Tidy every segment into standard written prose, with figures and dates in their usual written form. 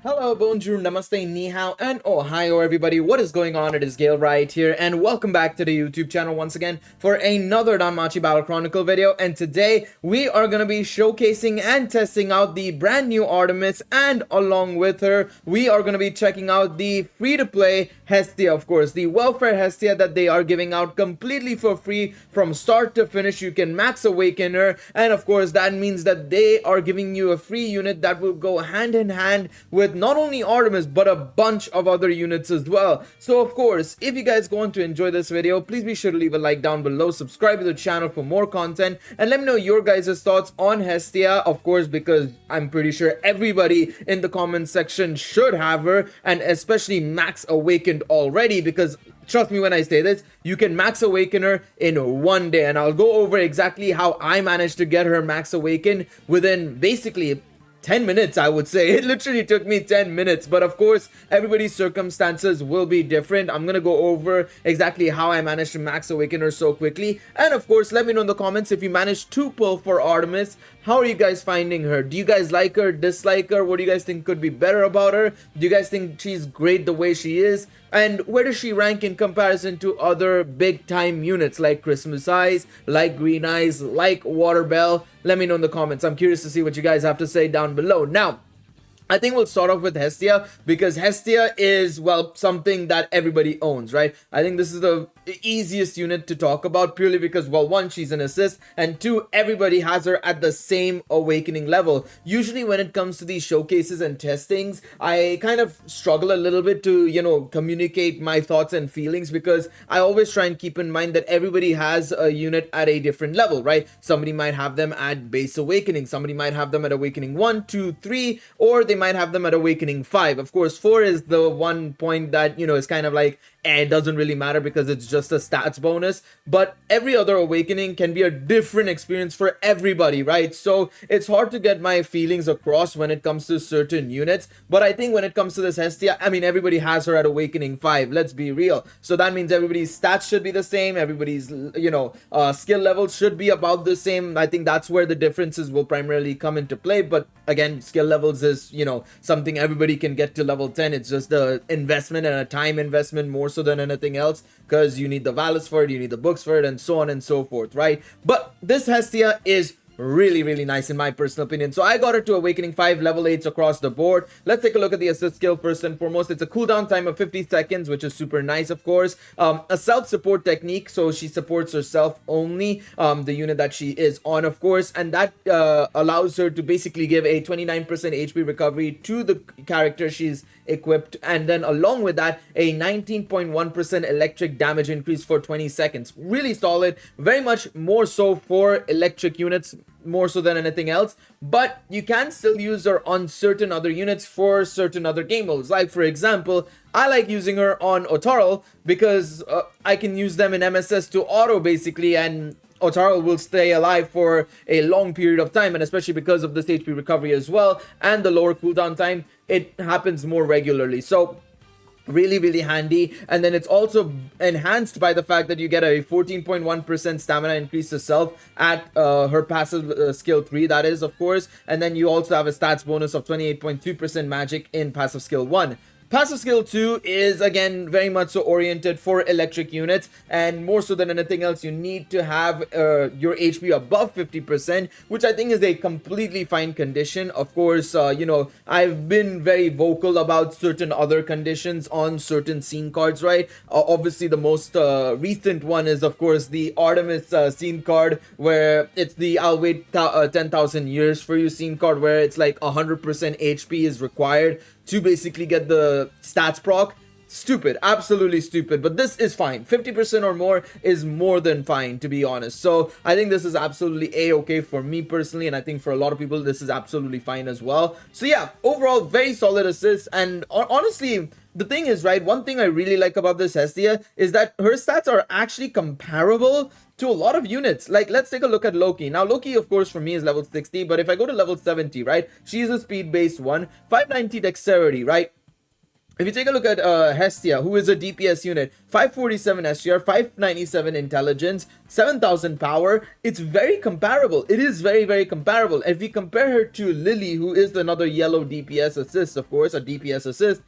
Hello, bonjour, namaste, ni hao, and ohio everybody. What is going on? It is Galeriot here, and welcome back to the YouTube channel once again for another Danmachi Battle Chronicle video. And today we are going to be showcasing and testing out the brand new Artemis, and along with her, we are going to be checking out the free-to-play Hestia, of course, the welfare Hestia that they are giving out completely for free from start to finish. You can max awaken her, and of course that means that they are giving you a free unit that will go hand in hand with not only Artemis but a bunch of other units as well. So of course, if you guys going to enjoy this video, please be sure to leave a like down below, subscribe to the channel for more content, and let me know your guys' thoughts on Hestia, of course, because I'm pretty sure everybody in the comment section should have her, and especially max awakened already, because trust me when I say this, you can max awaken her in one day, and I'll go over exactly how I managed to get her max awakened within basically 10 minutes, I would say. It literally took me 10 minutes, but of course, everybody's circumstances will be different. I'm gonna go over exactly how I managed to max awaken her so quickly. And of course, let me know in the comments if you managed to pull for Artemis. How are you guys finding her? Do you guys like her, dislike her? What do you guys think could be better about her? Do you guys think she's great the way she is? And where does she rank in comparison to other big time units like Christmas Eyes, like Green Eyes, like Water Bell? Let me know in the comments. I'm curious to see what you guys have to say down below. Now, I think we'll start off with Hestia, because Hestia is, well, something that everybody owns, right? I think this is the easiest unit to talk about, purely because, well, one, she's an assist, and two, everybody has her at the same awakening level. Usually when it comes to these showcases and testings, I kind of struggle a little bit to, communicate my thoughts and feelings, because I always try and keep in mind that everybody has a unit at a different level, right? Somebody might have them at base awakening, somebody might have them at awakening 1, 2, 3, or they might have them at awakening 5. Of course, 4 is the one point that, is kind of like, it doesn't really matter because it's just a stats bonus. But every other awakening can be a different experience for everybody, right? So it's hard to get my feelings across when it comes to certain units. But I think when it comes to this Hestia, I mean, everybody has her at awakening 5. Let's be real. So that means everybody's stats should be the same. Everybody's, skill levels should be about the same. I think that's where the differences will primarily come into play. But again, skill levels is, something everybody can get to level 10. It's just the investment and a time investment more so than anything else, because you need the Valis for it, you need the books for it, and so on and so forth, right? But this Hestia is really nice in my personal opinion. So I got her to awakening 5, level 8s across the board. Let's take a look at the assist skill first and foremost. It's a cooldown time of 50 seconds, which is super nice, of course. A self-support technique, so she supports herself only, the unit that she is on, of course, and that allows her to basically give a 29% HP recovery to the character she's equipped, and then along with that, a 19.1% electric damage increase for 20 seconds. Really solid, very much more so for electric units, more so than anything else. But you can still use her on certain other units for certain other game modes. Like, for example, I like using her on Otaral because I can use them in MSS to auto basically, and Otaral will stay alive for a long period of time, and especially because of this HP recovery as well and the lower cooldown time, it happens more regularly. So really handy. And then it's also enhanced by the fact that you get a 14.1% stamina increase to self at her passive skill 3, that is, of course. And then you also have a stats bonus of 28.2% magic in passive skill 1. Passive skill 2 is again very much so oriented for electric units, and more so than anything else, you need to have your HP above 50%, which I think is a completely fine condition. Of course, I've been very vocal about certain other conditions on certain scene cards, right? Obviously, the most recent one is, of course, the Artemis scene card, where it's the I'll wait 10,000 years for you scene card, where it's like 100% HP is required to basically get the stats proc. Stupid, absolutely stupid, but this is fine. 50% or more is more than fine, to be honest. So I think this is absolutely a-okay for me personally, and I think for a lot of people this is absolutely fine as well. So yeah, overall very solid assist. And honestly, the thing is, right, one thing I really like about this Hestia is that her stats are actually comparable to a lot of units. Like, let's take a look at Loki. Now, Loki, of course, for me is level 60, but if I go to level 70, right, she's a speed-based one, 590 dexterity, right? If you take a look at Hestia, who is a DPS unit, 547 SGR, 597 intelligence, 7000 power, it's very comparable. It is very, very comparable. If we compare her to Lily, who is another yellow DPS assist, of course, a DPS assist,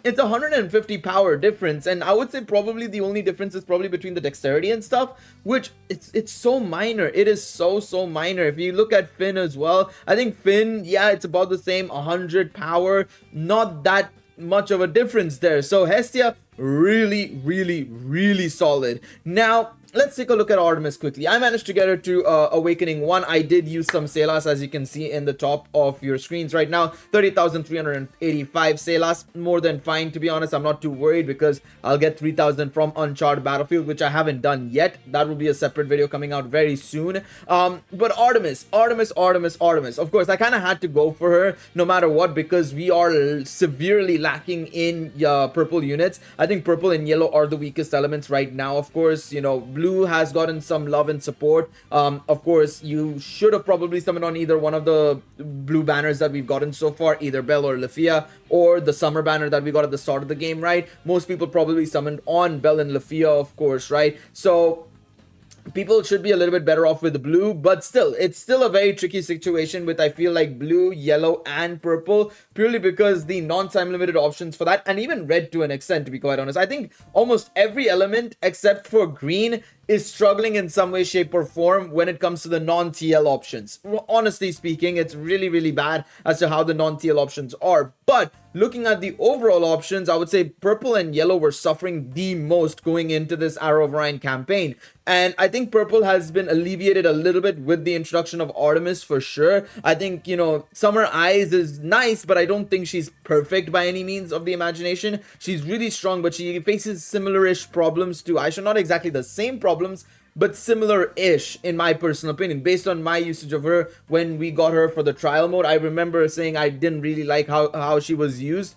it's 150 power difference, and I would say probably the only difference is probably between the dexterity and stuff, which it's so minor. It is so minor. If you look at Finn as well, I think Finn, yeah, it's about the same, 100 power, not that much of a difference there. So Hestia, really solid. Now let's take a look at Artemis quickly. I managed to get her to Awakening 1. I did use some Selas, as you can see in the top of your screens right now. 30,385 Selas. More than fine, to be honest. I'm not too worried because I'll get 3,000 from Uncharted Battlefield, which I haven't done yet. That will be a separate video coming out very soon. But Artemis. Of course, I kind of had to go for her no matter what because we are severely lacking in purple units. I think purple and yellow are the weakest elements right now. Of course, you know, blue has gotten some love and support. Of course, you should have probably summoned on either one of the blue banners that we've gotten so far, either Belle or Lafia, or the summer banner that we got at the start of the game, right? Most people probably summoned on Belle and Lafia, of course, right? So people should be a little bit better off with the blue, but still, it's still a very tricky situation with, I feel like, blue, yellow, and purple, purely because the non-time limited options for that, and even red to an extent, to be quite honest. I think almost every element except for green is struggling in some way, shape, or form when it comes to the non-TL options. Honestly speaking, it's really bad as to how the non-TL options are. But looking at the overall options, I would say purple and yellow were suffering the most going into this Arrow of Orion campaign. And I think purple has been alleviated a little bit with the introduction of Artemis for sure. I think, you know, Summer Eyes is nice, but I don't think she's perfect by any means of the imagination. She's really strong, but she faces similar-ish problems to Aisha. Not exactly the same problems, but similar-ish in my personal opinion, based on my usage of her when we got her for the trial mode. I remember saying I didn't really like how she was used.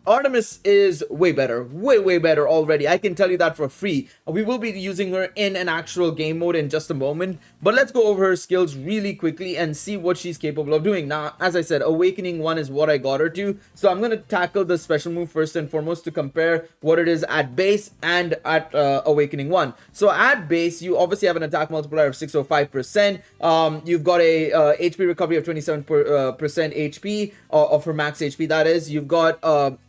Artemis is way better, way better already. I can tell you that for free. We will be using her in an actual game mode in just a moment, but let's go over her skills really quickly and see what she's capable of doing. Now, as I said, Awakening 1 is what I got her to, so I'm going to tackle the special move first and foremost to compare what it is at base and at Awakening 1. So at base, you obviously have an attack multiplier of 605%. You've got a HP recovery of 27% HP, of her max HP, that is. You've got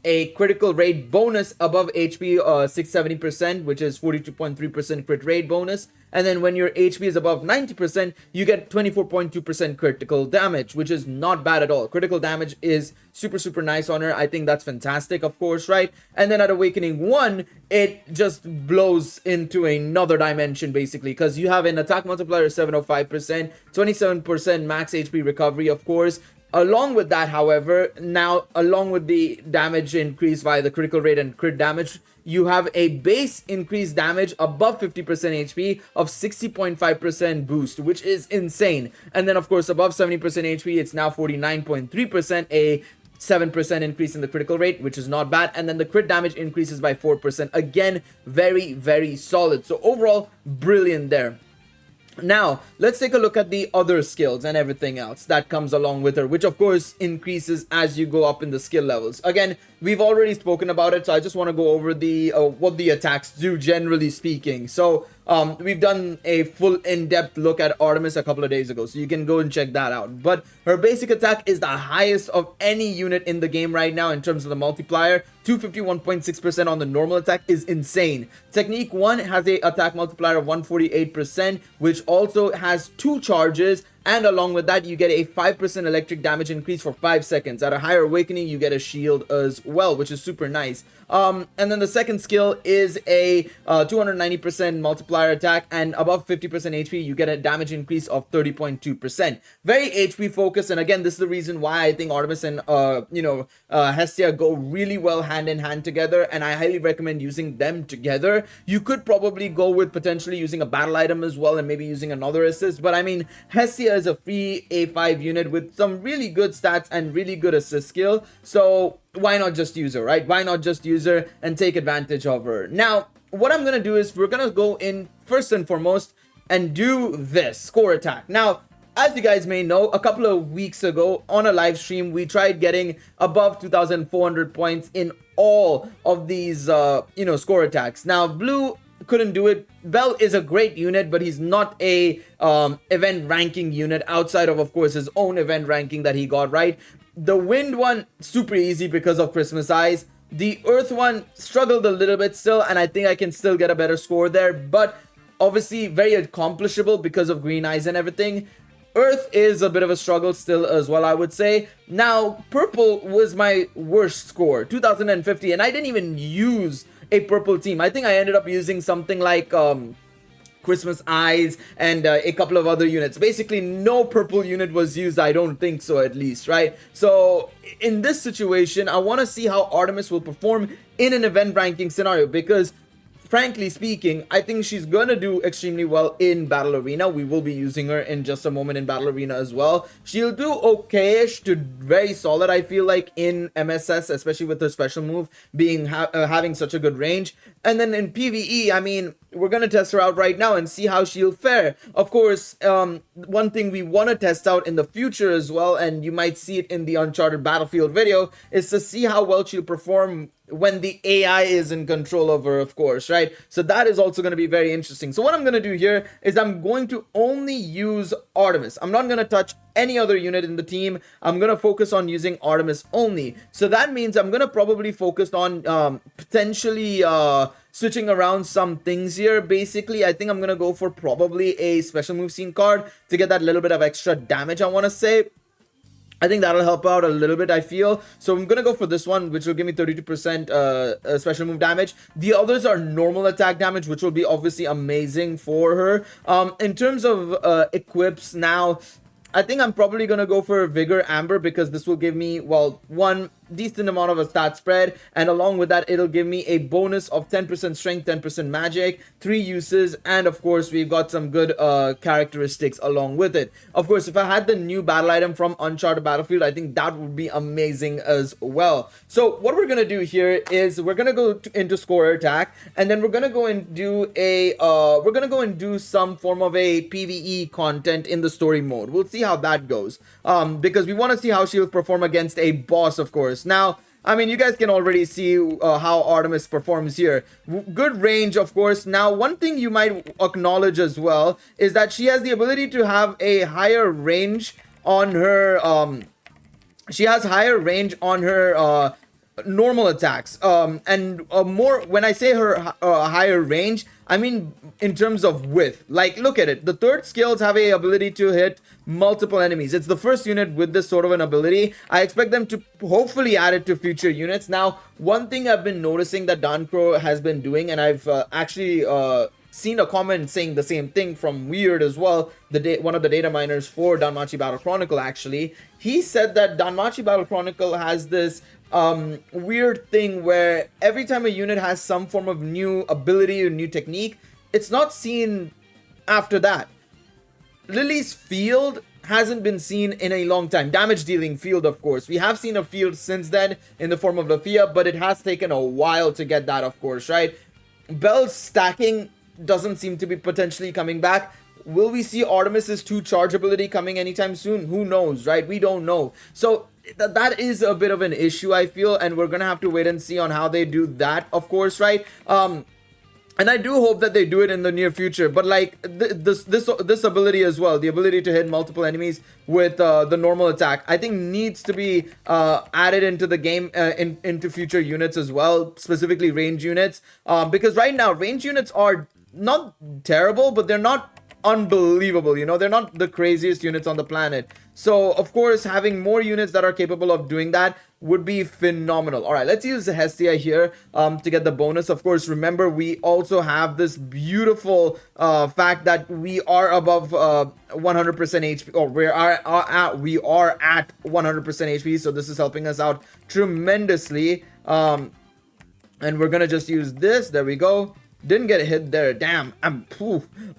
a critical rate bonus above HP 670%, which is 42.3% crit rate bonus. And then when your HP is above 90%, you get 24.2% critical damage, which is not bad at all. Critical damage is super nice on her. I think that's fantastic, of course, right? And then at Awakening 1, it just blows into another dimension, basically, because you have an attack multiplier of 705%, 27% max HP recovery, of course. Along with that, however, now along with the damage increase via the critical rate and crit damage, you have a base increased damage above 50% HP of 60.5% boost, which is insane. And then, of course, above 70% HP, it's now 49.3%, a 7% increase in the critical rate, which is not bad. And then the crit damage increases by 4%. Again, very solid. So overall, brilliant there. Now, let's take a look at the other skills and everything else that comes along with her, which of course increases as you go up in the skill levels. Again, we've already spoken about it, so I just want to go over the what the attacks do, generally speaking. So we've done a full in-depth look at Artemis a couple of days ago, so you can go and check that out. But her basic attack is the highest of any unit in the game right now in terms of the multiplier. 251.6% on the normal attack is insane. Technique 1 has a attack multiplier of 148%, which also has 2 charges, and along with that you get a 5% electric damage increase for 5 seconds. At a higher awakening you get a shield as well, which is super nice. And then the second skill is a 290% multiplier attack, and above 50% HP you get a damage increase of 30.2%. Very HP focused, and again, this is the reason why I think Artemis and Hestia go really well hand in hand together, and I highly recommend using them together. You could probably go with potentially using a battle item as well and maybe using another assist, but I mean, Hestia is a free A5 unit with some really good stats and really good assist skill, so why not just use her, right? Why not just use her and take advantage of her? Now, what I'm gonna do is we're gonna go in first and foremost and do this core attack. Now, as you guys may know, a couple of weeks ago on a live stream, we tried getting above 2,400 points in all of these, score attacks. Now, blue couldn't do it. Bell is a great unit, but he's not a event ranking unit outside of course, his own event ranking that he got, right? The wind one, super easy because of Christmas Eyes. The earth one struggled a little bit still, and I think I can still get a better score there, but obviously very accomplishable because of green eyes and everything. Earth is a bit of a struggle still as well, I would say. Now, purple was my worst score, 2050, and I didn't even use a purple team. I think I ended up using something like Christmas Eyes and a couple of other units. Basically, no purple unit was used, I don't think so, at least, right? So, in this situation, I want to see how Artemis will perform in an event ranking scenario, because frankly speaking, I think she's gonna do extremely well in Battle Arena. We will be using her in just a moment in Battle Arena as well. She'll do okay-ish to very solid, I feel like, in MSS, especially with her special move being having such a good range. And then in PvE, I mean, we're gonna test her out right now and see how she'll fare. Of course, one thing we want to test out in the future as well, and you might see it in the Uncharted Battlefield video, is to see how well she'll perform when the AI is in control of her, of course, right? So that is also going to be very interesting. So what I'm going to do here is I'm going to only use Artemis. I'm not going to touch any other unit in the team. I'm going to focus on using Artemis only. So that means I'm going to probably focus on potentially switching around some things here. Basically, I think I'm going to go for probably a special move scene card to get that little bit of extra damage, I want to say. I think that'll help out a little bit, I feel. So I'm going to go for this one, which will give me 32% special move damage. The others are normal attack damage, which will be obviously amazing for her. In terms of equips now, I think I'm probably going to go for Vigor Amber, because this will give me, well, one decent amount of a stat spread, and along with that it'll give me a bonus of 10% strength, 10% magic, 3 uses, and of course we've got some good characteristics along with it. Of course, if I had the new battle item from Uncharted Battlefield, I think that would be amazing as well. So what we're gonna do here is we're gonna go into score attack, and then we're gonna go and do a some form of a PvE content in the story mode. We'll see how that goes, because we want to see how she'll perform against a boss, of course. Now, I mean, you guys can already see how Artemis performs here. Good range, of course. Now, one thing you might acknowledge as well is that she has the ability to have a higher range on her, normal attacks, and more, when I say her higher range, I mean in terms of width. Like, look at it, the third skills have a ability to hit multiple enemies. It's the first unit with this sort of an ability. I expect them to hopefully add it to future units. Now, one thing I've been noticing that Danchro has been doing, and I've actually seen a comment saying the same thing from Weird as well, one of the data miners for Danmachi Battle Chronicle. Actually, he said that Danmachi Battle Chronicle has this weird thing where every time a unit has some form of new ability or new technique, it's not seen after that. Lily's field hasn't been seen in a long time. Damage dealing field, of course. We have seen a field since then in the form of Lafia, but it has taken a while to get that, of course, right? Bell's stacking doesn't seem to be potentially coming back. Will we see Artemis's 2 charge ability coming anytime soon? Who knows, right? We don't know. So that is a bit of an issue, I feel, and we're gonna have to wait and see on how they do that, of course, right? And I do hope that they do it in the near future. But like this ability as well, the ability to hit multiple enemies with the normal attack, I think needs to be added into the game, into future units as well, specifically range units. Because right now range units are not terrible, but they're not unbelievable, you know, they're not the craziest units on the planet. So of course, having more units that are capable of doing that would be phenomenal. All right, let's use the Hestia here to get the bonus. Of course, remember, we also have this beautiful fact that we are above 100% HP, or we are at 100% HP, so this is helping us out tremendously. And we're gonna just use this. There we go. Didn't get hit there. Damn.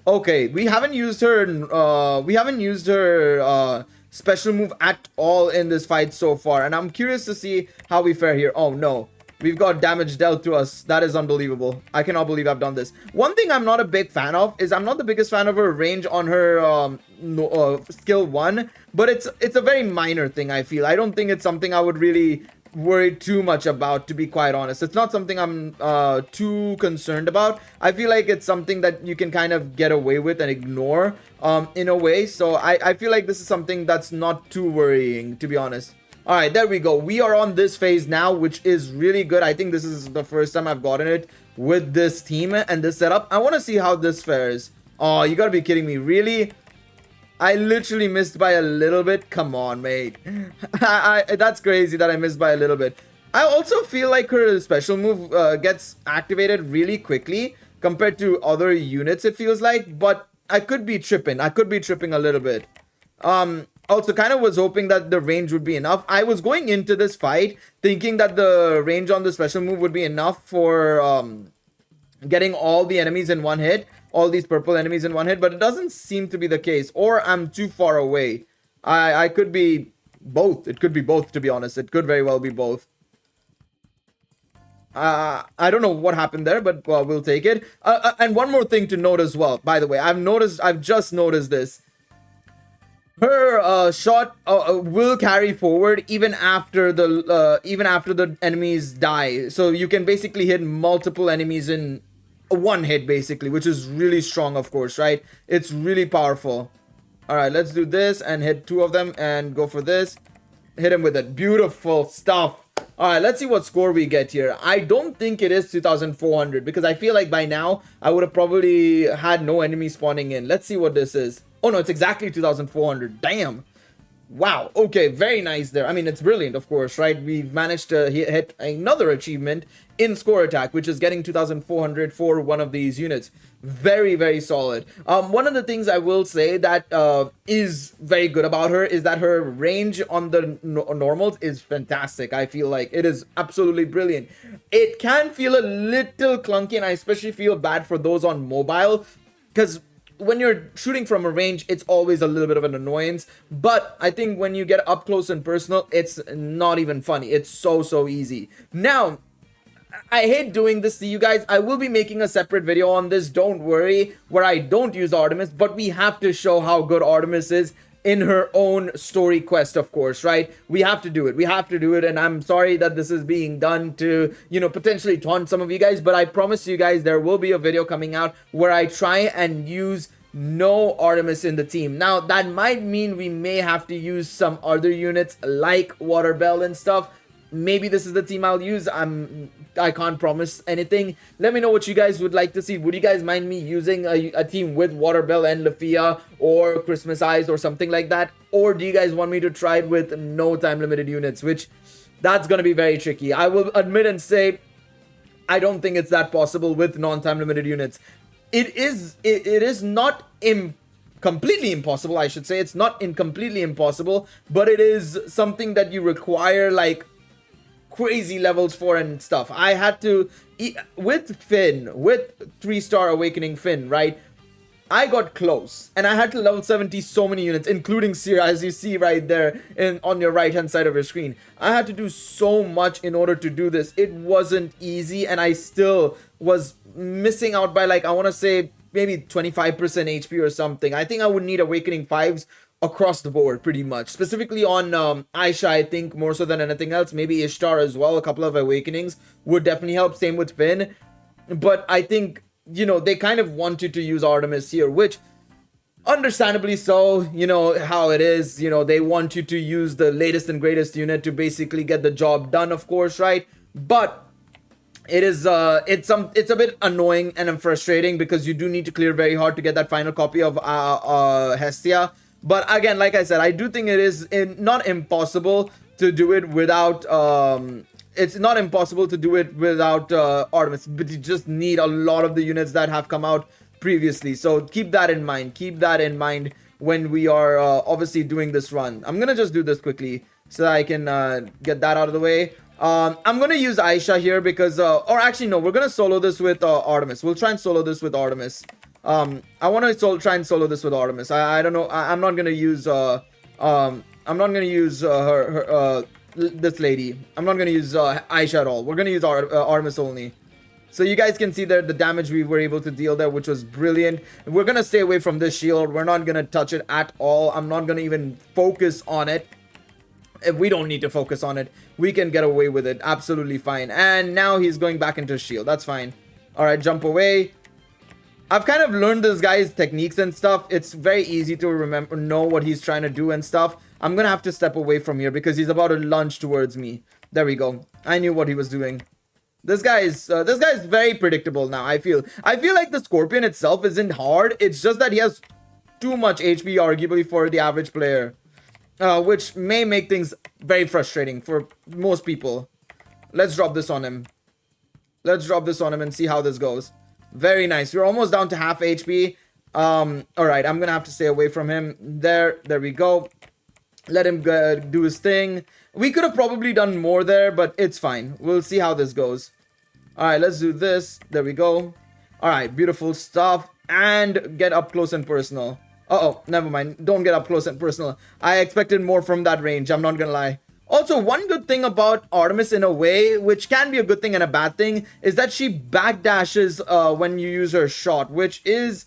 Okay, we haven't used her special move at all in this fight so far, and I'm curious to see how we fare here. Oh no, We've got damage dealt to us. That is unbelievable. I cannot believe I've done this. One thing I'm not a big fan of is I'm not the biggest fan of her range on her skill 1. But it's a very minor thing, I feel. I don't think it's something I would really worry too much about, to be quite honest. It's not something I'm too concerned about. I feel like it's something that you can kind of get away with and ignore in a way. So I feel like this is something that's not too worrying, to be honest. All right, there we go. We are on this phase now, which is really good. I think this is the first time I've gotten it with this team and this setup. I want to see how this fares. Oh, you gotta be kidding me. Really? I literally missed by a little bit. Come on, mate. That's crazy that I missed by a little bit. I also feel like her special move gets activated really quickly compared to other units, it feels like. But I could be tripping. I could be tripping a little bit. Also, kind of was hoping that the range would be enough. I was going into this fight thinking that the range on the special move would be enough for getting all the enemies in one hit. All these purple enemies in one hit. But it doesn't seem to be the case. Or I'm too far away. I could be both. It could be both, to be honest. It could very well be both. I don't know what happened there, but we'll take it. And one more thing to note as well, by the way. I've just noticed this. Her shot will carry forward even after the enemies die. So you can basically hit multiple enemies in one hit, basically, which is really strong, of course, right? It's really powerful. All right, let's do this and hit 2 of them and go for this. Hit him with it. Beautiful stuff. All right, let's see what score we get here. I don't think it is 2,400 because I feel like by now I would have probably had no enemies spawning in. Let's see what this is. Oh no, it's exactly 2,400. Damn. Wow. Okay, very nice there. I mean, it's brilliant, of course, right? We've managed to hit another achievement in score attack, which is getting 2,400 for one of these units. Very, very solid. One of the things I will say that is very good about her is that her range on the normals is fantastic. I feel like it is absolutely brilliant. It can feel a little clunky, and I especially feel bad for those on mobile because when you're shooting from a range, it's always a little bit of an annoyance. But I think when you get up close and personal, it's not even funny. It's so easy. Now, I hate doing this to you guys. I will be making a separate video on this, don't worry, where I don't use Artemis. But we have to show how good Artemis is in her own story quest, of course, right? We have to do it. We have to do it. And I'm sorry that this is being done to, you know, potentially taunt some of you guys. But I promise you guys there will be a video coming out where I try and use no Artemis in the team. Now, that might mean we may have to use some other units like Water Bell and stuff. Maybe this is the team I'll use. I can't promise anything. Let me know what you guys would like to see. Would you guys mind me using a team with Water Bell and Lafia or Christmas Eyes or something like that? Or do you guys want me to try it with no time limited units, which that's going to be very tricky. I will admit and say I don't think it's that possible with non-time limited units. It is not completely impossible, I should say. It's not completely impossible, but it is something that you require like crazy levels for and stuff. I had to, with Finn, with 3-star awakening Finn, right? I got close and I had to level 70 so many units, including Seer, as you see right there on your right hand side of your screen. I had to do so much in order to do this. It wasn't easy, and I still was missing out by like, I want to say maybe 25% HP or something. I think I would need awakening 5s across the board pretty much, specifically on Aisha. I think more so than anything else. Maybe Ishtar as well. A couple of awakenings would definitely help, same with Finn. But I think, you know, they kind of wanted to use Artemis here, which understandably so. You know how it is. You know, they want you to use the latest and greatest unit to basically get the job done, of course, right? But it is it's a bit annoying and frustrating because you do need to clear very hard to get that final copy of Hestia. But again, like I said, I do think it is not impossible to do it without it's not impossible to do it without Artemis, but you just need a lot of the units that have come out previously. So keep that in mind. Keep that in mind when we are obviously doing this run. I'm gonna just do this quickly so that I can get that out of the way. I'm gonna use Aisha here because or actually no, we're gonna solo this with Artemis. We'll try and solo this with Artemis. I want to try and solo this with Artemis. I don't know. I'm not gonna use her this lady. I'm not gonna use Aisha at all. We're gonna use Artemis only. So you guys can see there the damage we were able to deal there, which was brilliant. We're gonna stay away from this shield. We're not gonna touch it at all. I'm not gonna even focus on it. If we don't need to focus on it, we can get away with it absolutely fine. And now he's going back into shield. That's fine. All right, jump away. I've kind of learned this guy's techniques and stuff. It's very easy to know what he's trying to do and stuff. I'm gonna have to step away from here because he's about to lunge towards me. There we go. I knew what he was doing. This guy is very predictable now. I feel like the Scorpion itself isn't hard. It's just that he has too much HP, arguably, for the average player, which may make things very frustrating for most people. Let's drop this on him. Let's drop this on him and see how this goes. Very nice. We're almost down to half HP. All right, I'm gonna have to stay away from him. There we go. Let him do his thing. We could have probably done more there, but it's fine. We'll see how this goes. All right, let's do this. There we go. All right, beautiful stuff. And get up close and personal. Uh-oh, never mind. Don't get up close and personal. I expected more from that range. I'm not gonna lie. Also, one good thing about Artemis in a way, which can be a good thing and a bad thing, is that she backdashes when you use her shot, which is...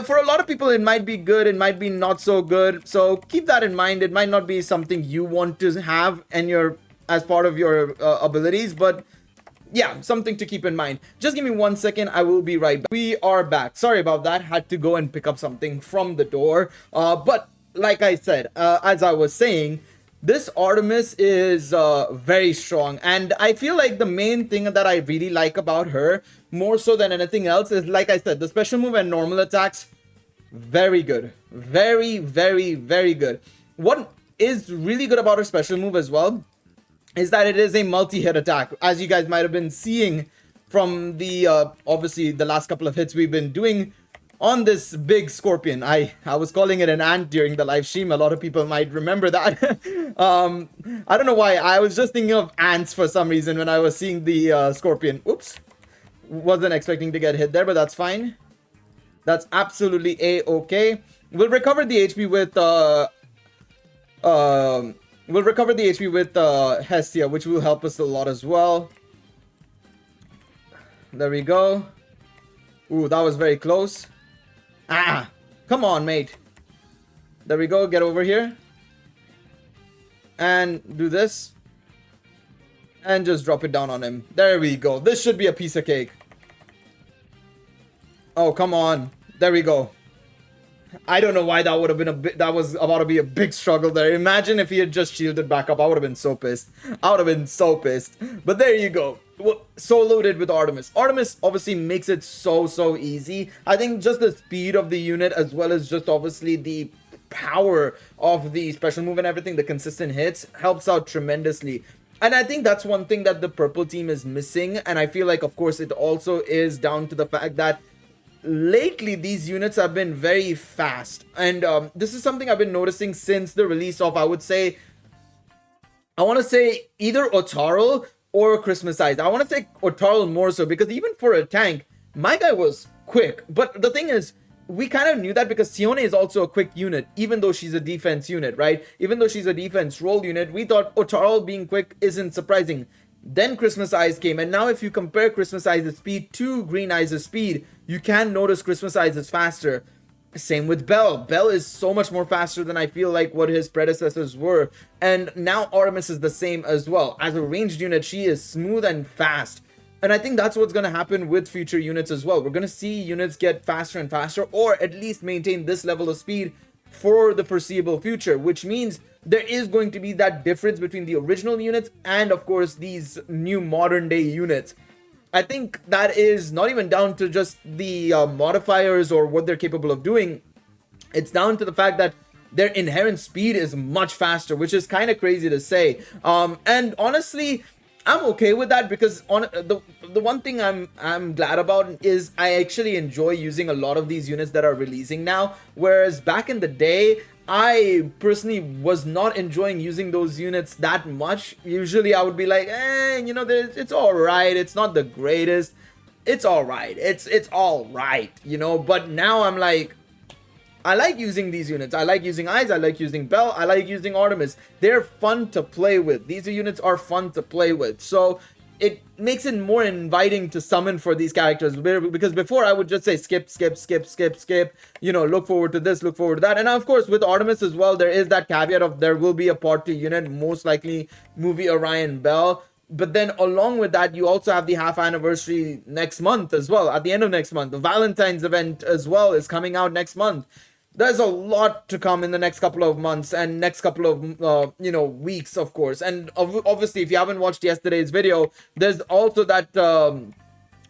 for a lot of people, it might be good, it might be not so good. So keep that in mind. It might not be something you want to have and as part of your abilities, but yeah, something to keep in mind. Just give me 1 second. I will be right back. We are back. Sorry about that. Had to go and pick up something from the door. But like I said, as I was saying, this Artemis is very strong, and I feel like the main thing that I really like about her, more so than anything else, is, like I said, the special move and normal attacks, very good. Very, very, very good. What is really good about her special move as well is that it is a multi-hit attack, as you guys might have been seeing from the, obviously, the last couple of hits we've been doing on this big Scorpion. I was calling it an ant during the live stream. A lot of people might remember that. I don't know why. I was just thinking of ants for some reason when I was seeing the Scorpion. Oops. Wasn't expecting to get hit there, but that's fine. That's absolutely a-okay. We'll recover the HP with Hestia, which will help us a lot as well. There we go. Ooh, that was very close. Ah, come on, mate. There we go. Get over here. And do this. And just drop it down on him. There we go. This should be a piece of cake. Oh, come on. There we go. I don't know why that would have been that was about to be a big struggle there. Imagine if he had just shielded back up. I would have been so pissed. I would have been so pissed. But there you go. So loaded with Artemis. Artemis obviously makes it so easy. I think just the speed of the unit, as well as just obviously the power of the special move and everything, the consistent hits, helps out tremendously. And I think that's one thing that the purple team is missing. And I feel like, of course, it also is down to the fact that lately these units have been very fast. And this is something I've been noticing since the release of, I want to say either Otaro or Christmas Eyes. I want to say Otaro more so, because even for a tank, my guy was quick. But the thing is, we kind of knew that because Sione is also a quick unit, even though she's a defense unit, right? Even though she's a defense role unit, we thought Otaro being quick isn't surprising. Then Christmas Eyes came, and now if you compare Christmas Eyes' speed to Green Eyes' speed, you can notice Christmas Eyes is faster. Same with Bell. Bell is so much more faster than I feel like what his predecessors were. And now Artemis is the same as well. As a ranged unit, she is smooth and fast. And I think that's what's going to happen with future units as well. We're going to see units get faster and faster, or at least maintain this level of speed for the foreseeable future, which means there is going to be that difference between the original units and, of course, these new modern day units. I think that is not even down to just the modifiers or what they're capable of doing. It's down to the fact that their inherent speed is much faster, which is kind of crazy to say. And honestly, I'm okay with that, because the one thing I'm glad about is I actually enjoy using a lot of these units that are releasing now, whereas back in the day, I personally was not enjoying using those units that much. Usually I would be like, you know, it's all right. It's not the greatest. It's all right. It's all right, you know. But now I'm like, I like using these units. I like using Eyes, I like using Bell, I like using Artemis. They're fun to play with. These units are fun to play with. So it makes it more inviting to summon for these characters, because before I would just say skip, you know, look forward to this, look forward to that. And of course with Artemis as well, there is that caveat of there will be a part 2 unit, most likely movie Orion Bell. But then along with that, you also have the half anniversary next month as well, at the end of next month. The Valentine's event as well is coming out next month. There's a lot to come in the next couple of months and next couple of, you know, weeks, of course. And obviously, if you haven't watched yesterday's video, there's also that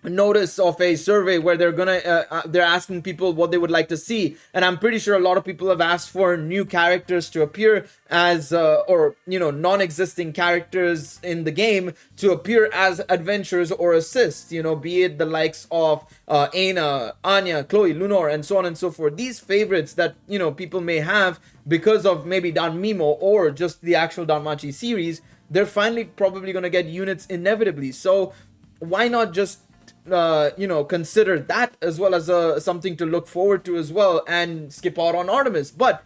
notice of a survey where they're asking people what they would like to see, and I'm pretty sure a lot of people have asked for new characters to appear as or you know, non-existing characters in the game to appear as adventures or assists, you know, be it the likes of Aina, Anya, Chloe, Lunor, and so on and so forth. These favorites that, you know, people may have because of maybe Dan Mimo or just the actual Danmachi series, they're finally probably going to get units inevitably. So why not just you know, consider that as well as something to look forward to as well, and skip out on Artemis. But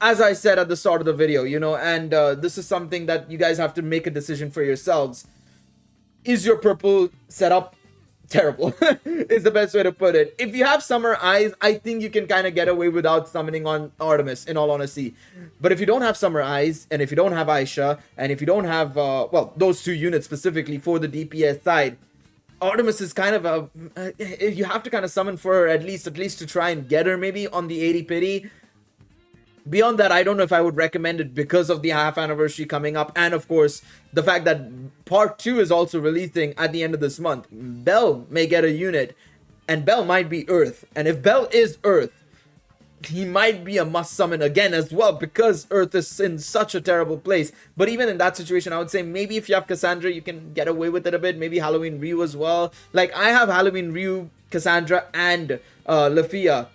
as I said at the start of the video, you know, and this is something that you guys have to make a decision for yourselves. Is your purple setup terrible? Is the best way to put it. If you have Summer Eyes, I think you can kind of get away without summoning on Artemis, in all honesty. But if you don't have Summer Eyes, and if you don't have Aisha, and if you don't have well, those 2 units specifically for the DPS side, Artemis is kind of a you have to kind of summon for her at least to try and get her maybe on the 80 pity. Beyond that, I don't know if I would recommend it because of the half anniversary coming up, and of course the fact that part 2 is also releasing at the end of this month. Bell may get a unit, and Bell might be Earth, and if Bell is Earth, he might be a must summon again as well, because Earth is in such a terrible place. But even in that situation, I would say maybe if you have Cassandra, you can get away with it a bit. Maybe Halloween Ryu as well. Like, I have Halloween Ryu, Cassandra, and Lafia.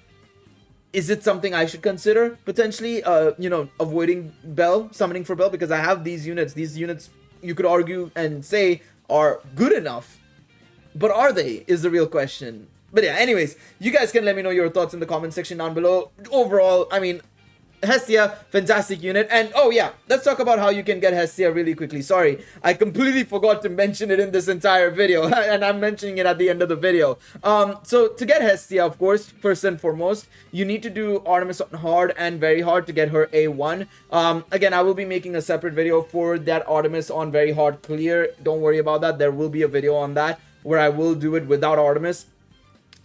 Is it something I should consider potentially, you know, avoiding Bell, summoning for Bell? Because I have these units. These units, you could argue and say, are good enough. But are they, is the real question. But yeah, anyways, you guys can let me know your thoughts in the comment section down below. Overall, I mean, Hestia, fantastic unit. And oh yeah, let's talk about how you can get Hestia really quickly. Sorry, I completely forgot to mention it in this entire video, and I'm mentioning it at the end of the video. So to get Hestia, of course, first and foremost, you need to do Artemis on hard and very hard to get her A1. Again, I will be making a separate video for that Artemis on very hard clear. Don't worry about that. There will be a video on that where I will do it without Artemis.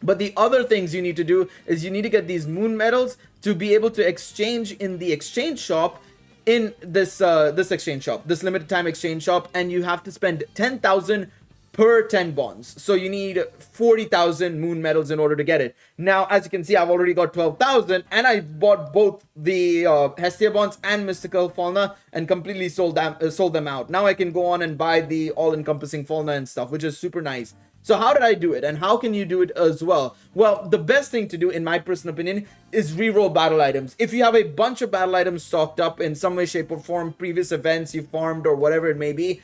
But the other things you need to do is you need to get these moon medals to be able to exchange in the exchange shop, in this exchange shop, this limited time exchange shop, and you have to spend 10,000 per 10 bonds. So you need 40,000 moon medals in order to get it. Now, as you can see, I've already got 12,000, and I bought both the Hestia bonds and Mystical Fauna and completely sold them out. Now I can go on and buy the all-encompassing Fauna and stuff, which is super nice. So how did I do it, and how can you do it as well? Well, the best thing to do, in my personal opinion, is reroll battle items. If you have a bunch of battle items stocked up in some way, shape, or form, previous events you farmed or whatever it may be,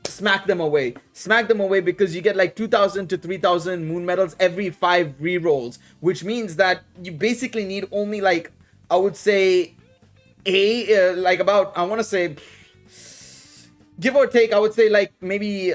smack them away. Smack them away, because you get like 2,000 to 3,000 moon medals every 5 rerolls, which means that you basically need only, like, I would say, like about, I want to say, give or take, I would say like maybe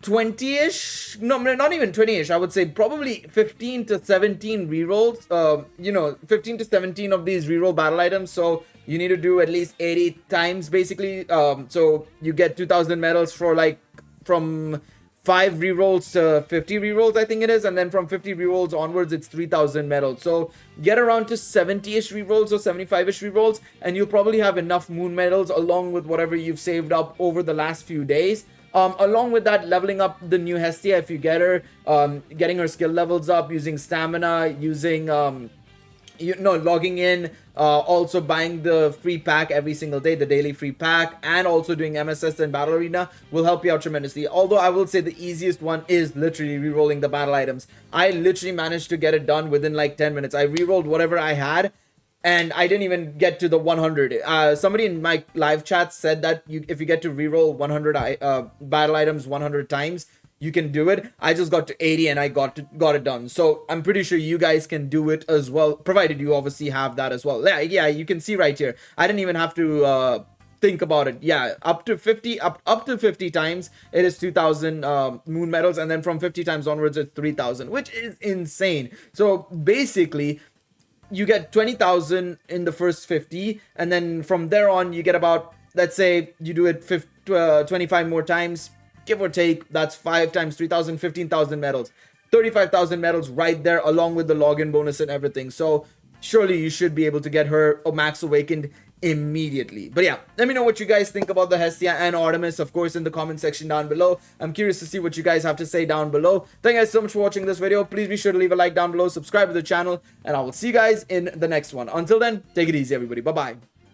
20-ish, no, not even 20-ish, I would say probably 15 to 17 rerolls, you know, 15 to 17 of these reroll battle items. So you need to do at least 80 times basically. So you get 2,000 medals for like from 5 rerolls to 50 rerolls, I think it is, and then from 50 rerolls onwards it's 3,000 medals. So get around to 70-ish rerolls or 75-ish rerolls, and you'll probably have enough moon medals along with whatever you've saved up over the last few days. Along with that, leveling up the new Hestia if you get her, getting her skill levels up, using stamina, using logging in, also buying the free pack every single day, the daily free pack, and also doing MSS and Battle Arena will help you out tremendously. Although I will say the easiest one is literally re-rolling the battle items. I literally managed to get it done within like 10 minutes. I re-rolled whatever I had, and I didn't even get to the 100. Somebody in my live chat said that if you get to reroll 100 battle items 100 times, you can do it. I just got to 80 and I got it done. So I'm pretty sure you guys can do it as well, provided you obviously have that as well. Yeah, you can see right here. I didn't even have to think about it. Yeah, up to 50 times it is 2000 moon medals, and then from 50 times onwards it's 3000, which is insane. So basically you get 20,000 in the first 50, and then from there on you get about, let's say you do it 25 more times, give or take, that's 5 times 3,000, 15,000 medals, 35,000 medals right there, along with the login bonus and everything. So surely you should be able to get her max awakened immediately. But yeah, let me know what you guys think about the Hestia and Artemis, of course, in the comment section down below. I'm curious to see what you guys have to say down below. Thank you guys so much for watching this video. Please be sure to leave a like down below, subscribe to the channel, and I will see you guys in the next one. Until then, take it easy, everybody. Bye bye.